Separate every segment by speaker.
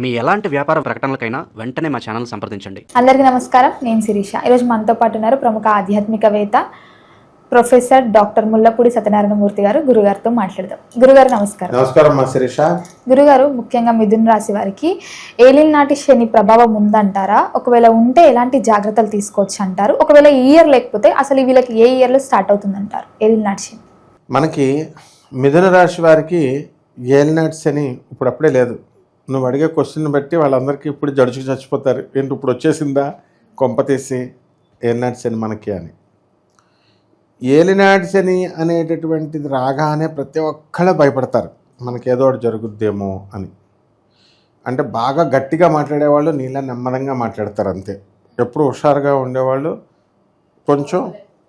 Speaker 1: మీ ఎలాంటి వ్యాపార ప్రకటనలకైనా వెంటనే మా ఛానల్ సంప్రదించండి.
Speaker 2: అందరికీ నమస్కారం. నేను శిరీష. ఈరోజు మనతో పాటు ఉన్నారు ప్రముఖ ఆధ్యాత్మికవేత్త ప్రొఫెసర్ డాక్టర్ ముల్లపూడి సత్యనారాయణమూర్తి గారు. గురుగారితో మాట్లాడదాం. గురుగారు నమస్కారం.
Speaker 3: నమస్కారం మా శిరీష.
Speaker 2: గురుగారు, ముఖ్యంగా మిథున రాశి వారికి ఏలిన నాటి శని ప్రభావం ఉందంటారా? ఒకవేళ ఉంటే ఎలాంటి జాగ్రత్తలు తీసుకోవచ్చు అంటారు? ఒకవేళ ఈ ఇయర్ లేకపోతే అసలు వీళ్ళకి ఏ ఇయర్లో స్టార్ట్ అవుతుందంటారు ఏలిన నాటి శని?
Speaker 3: మనకి మిథున రాశి వారికి ఏలినాటి శని ఇప్పుడప్పుడే లేదు. నువ్వు అడిగే క్వశ్చన్ బట్టి వాళ్ళందరికీ ఇప్పుడు జడుచుకు చచ్చిపోతారు. ఏంటి ఇప్పుడు వచ్చేసిందా కొంపతీసి ఏలినాటి శని మనకి అని. ఏలినాటి శని అనేటటువంటిది రాగానే ప్రతి ఒక్కళ్ళు భయపడతారు, మనకి ఏదో ఒకటి జరుగుద్దేమో అని. అంటే బాగా గట్టిగా మాట్లాడేవాళ్ళు నీళ్ళ నెమ్మదంగా మాట్లాడతారు అంతే. ఎప్పుడు హుషారుగా ఉండేవాళ్ళు కొంచెం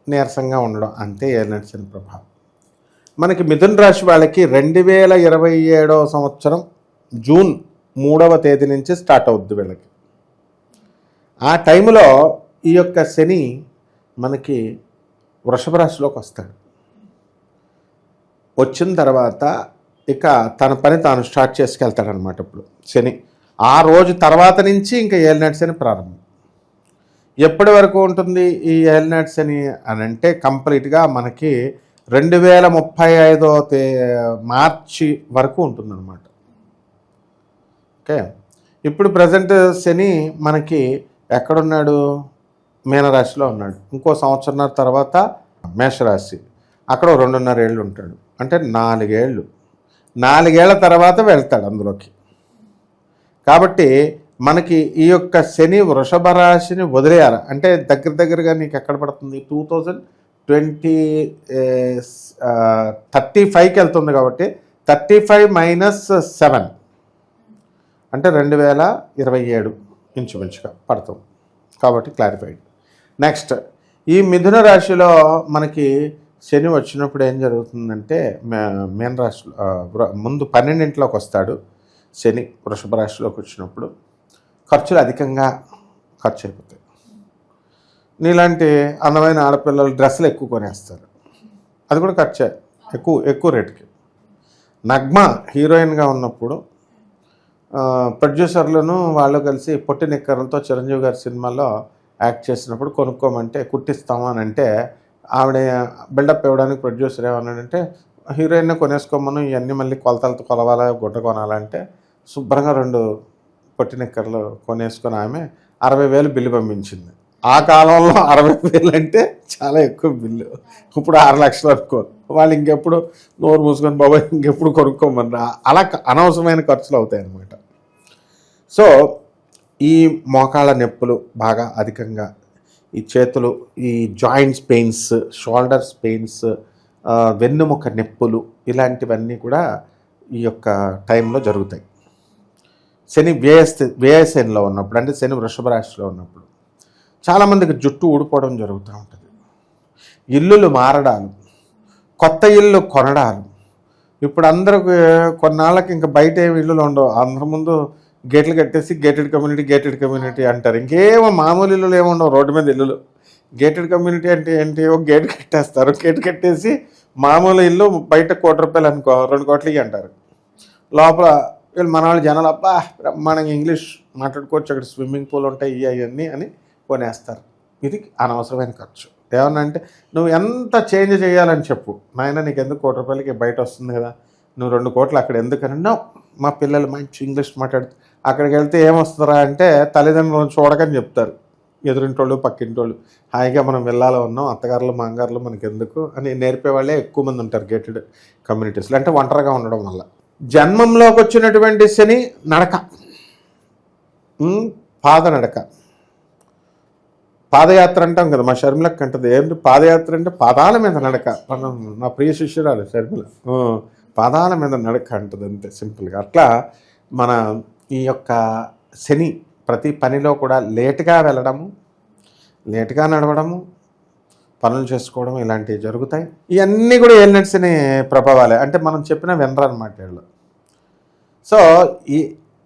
Speaker 3: నీరసంగా ఉండడం అంతే ఏలినాటి శని ప్రభావం. మనకి మిథున రాశి వాళ్ళకి 2027 సంవత్సరం జూన్ 3వ తేదీ నుంచి స్టార్ట్ అవుద్ది వీళ్ళకి. ఆ టైంలో ఈ యొక్క శని మనకి వృషభ రాశిలోకి వస్తాడు. వచ్చిన తర్వాత ఇక తన పని తాను స్టార్ట్ చేసుకెళ్తాడనమాట. ఇప్పుడు శని ఆ రోజు తర్వాత నుంచి ఇంకా ఏలినాటి శని ప్రారంభం. ఎప్పటి వరకు ఉంటుంది ఈ ఏలినాటి శని అని అంటే కంప్లీట్గా మనకి 2035 మార్చి వరకు ఉంటుందన్నమాట. ఓకే, ఇప్పుడు ప్రజెంట్ శని మనకి ఎక్కడున్నాడు? మీనరాశిలో ఉన్నాడు. ఇంకో సంవత్సరంన్నర తర్వాత మేషరాశి, అక్కడ 2.5 ఏళ్ళు ఉంటాడు. అంటే 4 ఏళ్ళు. 4 ఏళ్ల తర్వాత వెళ్తాడు అందులోకి. కాబట్టి మనకి ఈ యొక్క శని వృషభ రాశిని వదిలేయాలి అంటే దగ్గరగా నీకు ఎక్కడ పడుతుంది? 2035కి వెళ్తుంది. కాబట్టి 35 - 7 అంటే 2027 ఇంచుమించుగా పడుతుంది. కాబట్టి క్లారిఫైడ్. నెక్స్ట్, ఈ మిథున రాశిలో మనకి శని వచ్చినప్పుడు ఏం జరుగుతుందంటే మీన రాశిలో ముందు 12ంట్లోకి వస్తాడు శని. వృషభ రాశిలోకి వచ్చినప్పుడు ఖర్చులు అధికంగా ఖర్చు అయిపోతాయి. నీలాంటి అందమైన ఆడపిల్లలు డ్రెస్సులు ఎక్కువ కొనేస్తారు, అది కూడా ఖర్చే ఎక్కువ రేటుకి. నగ్మ హీరోయిన్గా ఉన్నప్పుడు ప్రొడ్యూసర్లను వాళ్ళు కలిసి పొట్టి నిక్కర్లతో చిరంజీవి గారి సినిమాలో యాక్ట్ చేసినప్పుడు కొనుక్కోమంటే కుట్టిస్తాము అని అంటే ఆవిడ బిల్డప్ ఇవ్వడానికి ప్రొడ్యూసర్ ఏమన్నాడంటే హీరోయిన్ కొనేసుకోమను, ఇవన్నీ మళ్ళీ కొలతలతో కొలవాలా గుడ్డ కొనాలంటే శుభ్రంగా 2 పొట్టి నిక్కర్లు కొనేసుకొని ఆమె 60,000 బిల్లు పంపించింది. ఆ కాలంలో 60,000 అంటే చాలా ఎక్కువ బిల్లు. ఇప్పుడు 6 లక్షలు అనుకో. వాళ్ళు ఇంకెప్పుడు నోరు మూసుకొని బాబాయ్ ఇంకెప్పుడు కొనుక్కోమన్నా అలా అనవసరమైన ఖర్చులు అవుతాయి అన్నమాట. సో ఈ మోకాళ్ళ నొప్పులు బాగా అధికంగా, ఈ చేతులు, ఈ జాయింట్స్ పెయిన్స్, షోల్డర్స్ పెయిన్స్, వెన్నుముక నొప్పులు, ఇలాంటివన్నీ కూడా ఈ యొక్క టైంలో జరుగుతాయి. శని వ్యయశనిలో ఉన్నప్పుడు, అంటే శని వృషభ రాశిలో ఉన్నప్పుడు చాలామందికి జుట్టు ఊడిపోవడం జరుగుతూ ఉంటుంది. ఇల్లులు మారడాలు, కొత్త ఇల్లు కొనడాలు. ఇప్పుడు అందరికి కొన్నాళ్ళకి ఇంకా బయట ఏమి ఇల్లులు ఉండవు. అందరి ముందు గేట్లు కట్టేసి గేటెడ్ కమ్యూనిటీ అంటారు. ఇంకేమో మామూలు ఇల్లులు ఏముండవు, రోడ్డు మీద ఇల్లులు. గేటెడ్ కమ్యూనిటీ అంటే ఏంటి? ఒక గేట్ కట్టేస్తారు. గేట్ కట్టేసి మామూలు ఇల్లు బయట ₹1,00,00,000 అనుకో, 2 కోట్లు అంటారు. లోపల వీళ్ళు మన వాళ్ళు జనాలు అబ్బా బ్రహ్మాండంగా ఇంగ్లీష్ మాట్లాడుకోవచ్చు, అక్కడ స్విమ్మింగ్ పూల్ ఉంటాయి ఇవన్నీ అని కొనేస్తారు. ఇది అనవసరమైన ఖర్చు. ఏమన్నా అంటే నువ్వు ఎంత చేంజ్ చేయాలని చెప్పు, నాయన నీకు ఎందుకు ₹1,00,00,000 బయట వస్తుంది కదా, నువ్వు 2 కోట్లు అక్కడ ఎందుకని? మా పిల్లలు మంచి ఇంగ్లీష్ మాట్లాడుతూ అక్కడికి వెళ్తే ఏమొస్తారా అంటే తల్లిదండ్రులను చూడకని చెప్తారు. ఎదురింటోళ్ళు పక్కింటోళ్ళు హాయిగా మనం వెళ్ళాలో ఉన్నాం, అత్తగారులు మాంగారులు మనకి ఎందుకు అని నేర్పేవాళ్ళే ఎక్కువ మంది ఉంటారు గేటెడ్ కమ్యూనిటీస్లో. అంటే ఒంటరిగా ఉండడం వల్ల. జన్మంలోకి వచ్చినటువంటి శని నడక, పాదనడక, పాదయాత్ర అంటాం కదా, మా షర్మిలకి అంటది. ఏంటి పాదయాత్ర అంటే పాదాల మీద నడక. నా ప్రియ శిష్యురాలు షర్మిల పాదాల మీద నడక అంటది, అంతే సింపుల్గా. అట్లా మన ఈ యొక్క శని ప్రతి పనిలో కూడా లేటుగా వెళ్ళడము, లేటుగా నడవడము, పనులు చేసుకోవడం ఇలాంటివి జరుగుతాయి. ఇవన్నీ కూడా ఏలినాటి శని ప్రభావాలే. అంటే మనం చెప్పిన వినరు అన్నమాట వీళ్ళు. సో ఈ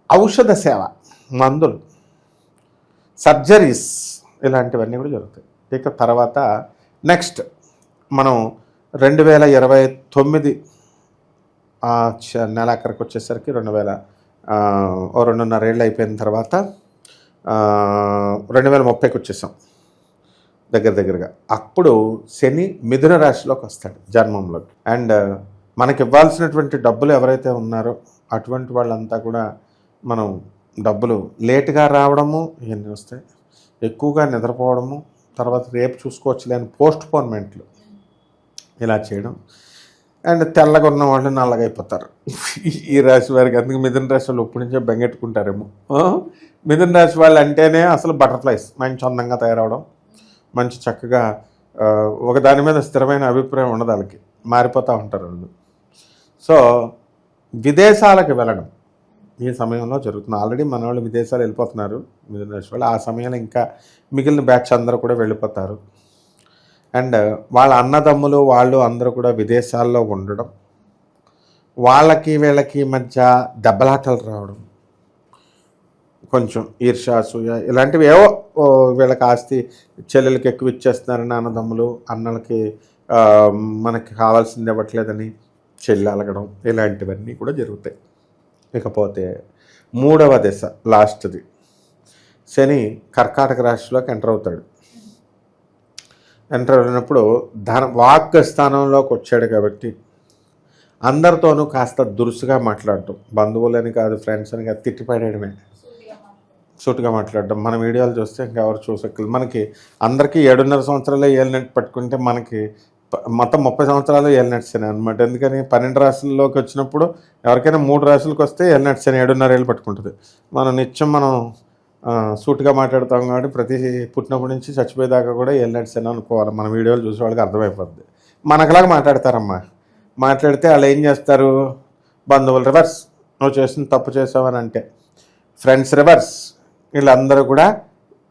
Speaker 3: ఔషధ సేవ, మందులు, సర్జరీస్ ఇలాంటివన్నీ కూడా జరుగుతాయి. ఇక తర్వాత నెక్స్ట్ మనం 2029 నెలాఖరికి వచ్చేసరికి ఓ 2.5 ఏళ్ళు అయిపోయిన తర్వాత 2030కి వచ్చేసాం దగ్గరగా. అప్పుడు శని మిథున రాశిలోకి వస్తాడు జన్మంలోకి. అండ్ మనకి ఇవ్వాల్సినటువంటి డబ్బులు ఎవరైతే ఉన్నారో అటువంటి వాళ్ళంతా కూడా మనం డబ్బులు లేటుగా రావడము ఇవన్నీ వస్తాయి, ఎక్కువగా నిద్రపోవడము, తర్వాత రేపు చూసుకోవచ్చు లేని పోస్ట్పోన్మెంట్లు ఇలా చేయడం. అండ్ తెల్లగా ఉన్న వాళ్ళు నల్లగా అయిపోతారు ఈ రాశి వారికి. అందుకే మిథున రాశి వాళ్ళు ఇప్పటి నుంచే బెంగెట్టుకుంటారేమో. మిథున రాశి వాళ్ళు అంటేనే అసలు బటర్ఫ్లైస్, మంచి అందంగా తయారవడం, మంచి చక్కగా ఒక దాని మీద స్థిరమైన అభిప్రాయం ఉండదు, వాళ్ళకి మారిపోతూ ఉంటారు వాళ్ళు. సో విదేశాలకు వెళ్ళడం ఈ సమయంలో జరుగుతుంది. ఆల్రెడీ మన వాళ్ళు విదేశాలు వెళ్ళిపోతున్నారు మిథున రాశి వాళ్ళు. ఆ సమయంలో ఇంకా మిగిలిన బ్యాచ్ అందరూ కూడా వెళ్ళిపోతారు. అండ్ వాళ్ళ అన్నదమ్ములు వాళ్ళు అందరూ కూడా విదేశాల్లో ఉండడం, వాళ్ళకి వీళ్ళకి మధ్య దెబ్బలాటలు రావడం, కొంచెం ఈర్ష్య అసూయ ఇలాంటివి ఏవో, వీళ్ళకి ఆస్తి చెల్లెలకి ఎక్కువ ఇచ్చేస్తున్నారని అన్నదమ్ములు, అన్నలకి మనకి కావాల్సింది ఇవ్వట్లేదని చెల్లి అలగడం, ఇలాంటివన్నీ కూడా జరుగుతాయి. ఇకపోతే 3వ దశ లాస్ట్ది, శని కర్కాటక రాశిలోకి ఎంటర్ అవుతాడు. ఎంటర్ అయినప్పుడు వాక్ స్థానంలోకి వచ్చాడు కాబట్టి అందరితోనూ కాస్త దురుసుగా మాట్లాడటం, బంధువులని కాదు ఫ్రెండ్స్ అని కాదు, తిట్టిపడేయడమే, సూటుగా మాట్లాడడం. మన వీడియోలు చూస్తే ఇంకెవరు చూసక్కలు. మనకి అందరికీ 7.5 సంవత్సరాలు ఏలినట్టు పట్టుకుంటే మనకి మొత్తం 30 సంవత్సరాలు ఏలినట్టు శని అనమాట. ఎందుకని 12 రాశుల్లోకి వచ్చినప్పుడు ఎవరికైనా 3 రాశులకు వస్తే ఏలినట్టు శని 7.5 ఏళ్ళు పట్టుకుంటుంది. మనం సూటుగా మాట్లాడతాం కాబట్టి ప్రతి పుట్టినప్పటి నుంచి చచ్చిపోయేదాకా కూడా ఏలినట్టు శని అనుకోవాలి. మన వీడియోలు చూసే వాళ్ళకి అర్థమైపోద్ది. మనకులాగా మాట్లాడతారమ్మా. మాట్లాడితే వాళ్ళు ఏం చేస్తారు, బంధువులు రివర్స్, నువ్వు చేసిన తప్పు చేసావని అంటే, ఫ్రెండ్స్ రివర్స్, వీళ్ళందరూ కూడా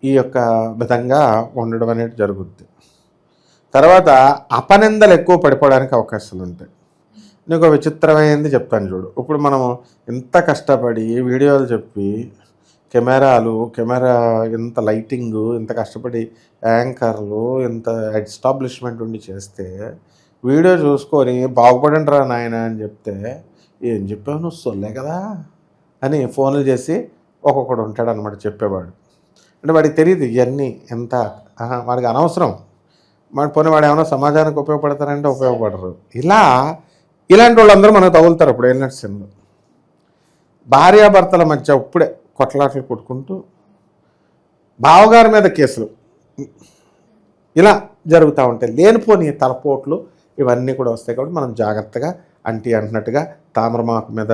Speaker 3: ఈ యొక్క విధంగా ఉండడం అనేది జరుగుద్ది. తర్వాత అపనిందలు ఎక్కువ పడిపోవడానికి అవకాశాలు ఉంటాయి. నీకు విచిత్రమైనది చెప్తాను చూడు. ఇప్పుడు మనము ఇంత కష్టపడి వీడియోలు చెప్పి కెమెరా ఇంత లైటింగు, ఇంత కష్టపడి యాంకర్లు, ఇంత ఎస్టాబ్లిష్మెంట్ ఉండి చేస్తే వీడియో చూసుకొని బాగుపడండి రా నాయన అని చెప్తే, ఏం చెప్పావు నువ్వు సొల్లే కదా అని ఫోన్లు చేసి ఒక్కొక్కడు ఉంటాడు అనమాట చెప్పేవాడు. అంటే వాడికి తెలియదు ఇవన్నీ ఎంత, వాడికి అనవసరం. పోనీ వాడు ఏమైనా సమాజానికి ఉపయోగపడతారంటే ఉపయోగపడరు. ఇలాంటి వాళ్ళందరూ మనకు తగులుతారు. అప్పుడు ఏలినట్టు శనిలో భార్యాభర్తల మధ్య ఇప్పుడే కొట్లాటలు కొట్టుకుంటూ బావగారి మీద కేసులు ఇలా జరుగుతూ ఉంటాయి. లేనిపోని తలపోట్లు ఇవన్నీ కూడా వస్తాయి. కాబట్టి మనం జాగ్రత్తగా అంటున్నట్టుగా తామరమాకు మీద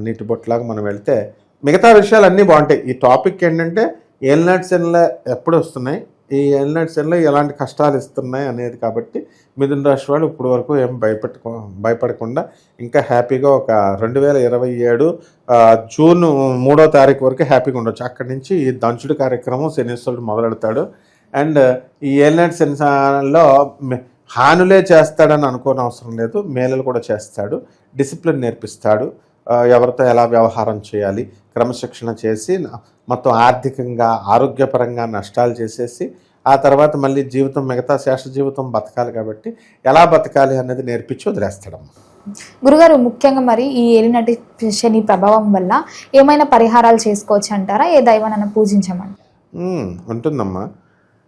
Speaker 3: నీటి బొట్టులాగా మనం వెళ్తే మిగతా విషయాలు అన్నీ బాగుంటాయి. ఈ టాపిక్ ఏంటంటే ఏలినాటి శనిలో ఎప్పుడు వస్తున్నాయి, ఈ ఏలినాటి శనిలో ఎలాంటి కష్టాలు ఇస్తున్నాయి అనేది. కాబట్టి మిథున రాశి వాళ్ళు ఇప్పుడు వరకు ఏం భయపడకుండా ఇంకా హ్యాపీగా ఒక 2027 జూన్ 3వ తారీఖు వరకు హ్యాపీగా ఉండొచ్చు. అక్కడి నుంచి ఈ దంచుడు కార్యక్రమం శనీశ్వరుడు మొదలెడతాడు. అండ్ ఈ ఏలినాటి శనిలో హానులే చేస్తాడని అనుకోని అవసరం లేదు, మేలులు కూడా చేస్తాడు. డిసిప్లిన్ నేర్పిస్తాడు, ఎవరితో ఎలా వ్యవహారం చేయాలి, క్రమశిక్షణ చేసి మొత్తం ఆర్థికంగా ఆరోగ్యపరంగా నష్టాలు చేసేసి ఆ తర్వాత మళ్ళీ జీవితం మిగతా శేష జీవితం బతకాలి. కాబట్టి ఎలా బతకాలి అనేది నేర్పించి వదిలేస్తాడమ్మా.
Speaker 2: గురుగారు, ముఖ్యంగా మరి ఈ ఏలినాటి శని ప్రభావం వల్ల ఏమైనా పరిహారాలు చేసుకోవచ్చు అంటారా? ఏ దైవాన్ని పూజించమంటారా?
Speaker 3: ఉంటుందమ్మా.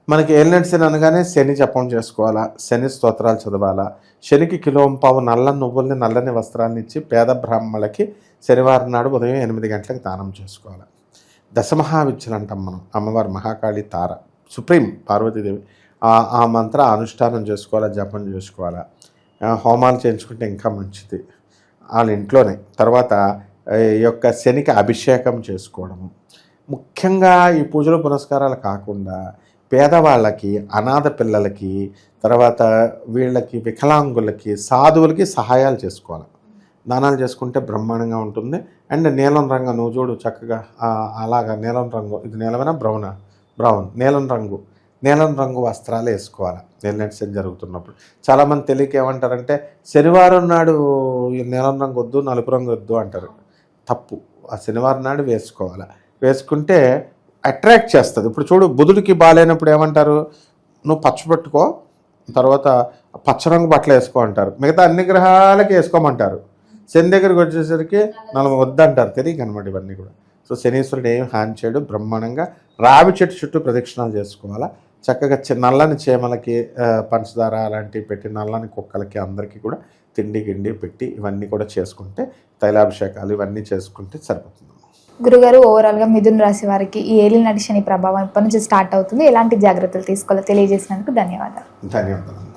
Speaker 3: మనకి ఏలినాటి శని అనగానే శని జపం చేసుకోవాలా, శని స్తోత్రాలు చదవాలా, శనికి కిలోంపావు నల్ల నువ్వుల్ని నల్లని వస్త్రాన్ని ఇచ్చి పేద బ్రాహ్మణులకి శనివారం నాడు ఉదయం 8 గంటలకు దానం చేసుకోవాలి. దశమహావిద్యలు అంటాం మనం. అమ్మవారి మహాకాళి తార, సుప్రీం పార్వతీదేవి, ఆ మంత్ర అనుష్ఠానం చేసుకోవాలా, జపం చేసుకోవాలా, హోమాలు చేయించుకుంటే ఇంకా మంచిది వాళ్ళ ఇంట్లోనే. తర్వాత ఈ యొక్క శనికి అభిషేకం చేసుకోవడము. ముఖ్యంగా ఈ పూజలు పునస్కారాలు కాకుండా పేదవాళ్ళకి, అనాథ పిల్లలకి, తర్వాత వీళ్ళకి వికలాంగులకి, సాధువులకి సహాయాలు చేసుకోవాలి. దానాలు చేసుకుంటే బ్రహ్మాండంగా ఉంటుంది. అండ్ నీలం రంగు, నువ్వు చూడు చక్కగా అలాగా నీలం రంగు, ఇది నీలమైనా బ్రౌన్ నీలం రంగు వస్త్రాలు వేసుకోవాలి ఏలినాటి శని జరుగుతున్నప్పుడు. చాలామంది తెలియక ఏమంటారంటే శనివారం నాడు నీలం రంగు వద్దు, నలుపు రంగు వద్దు అంటారు. తప్పు. ఆ శనివారం నాడు వేసుకోవాలి. వేసుకుంటే అట్రాక్ట్ చేస్తుంది. ఇప్పుడు చూడు, బుధుడికి బాగాలేనప్పుడు ఏమంటారు, నువ్వు పచ్చ పెట్టుకో, తర్వాత పచ్చ రంగు బట్టలు వేసుకో అంటారు. మిగతా అన్ని గ్రహాలకి వేసుకోమంటారు. శని దగ్గరికి వచ్చేసరికి నలభై వద్దంటారు, తెలియక అనమాట ఇవన్నీ కూడా. సో శనీశ్వరుడు ఏం హాని చేయడు, బ్రహ్మాండంగా రావి చెట్టు చుట్టూ ప్రదక్షిణాలు చేసుకోవాలా. చక్కగా నల్లని చేమలకి పంచదార అలాంటివి పెట్టి, నల్లని కుక్కలకి అందరికీ కూడా తిండి గిండి పెట్టి ఇవన్నీ కూడా చేసుకుంటే, తైలాభిషేకాలు ఇవన్నీ చేసుకుంటే సరిపోతుంది.
Speaker 2: గురుగారు, ఓవరాల్గా మిథున రాశి వారికి ఈ ఏలినాటి శని ప్రభావం ఎప్పటి నుంచి స్టార్ట్ అవుతుంది, ఎలాంటి జాగ్రత్తలు తీసుకోవాలో తెలియజేసినందుకు ధన్యవాదాలు.
Speaker 3: ధన్యవాదాలు.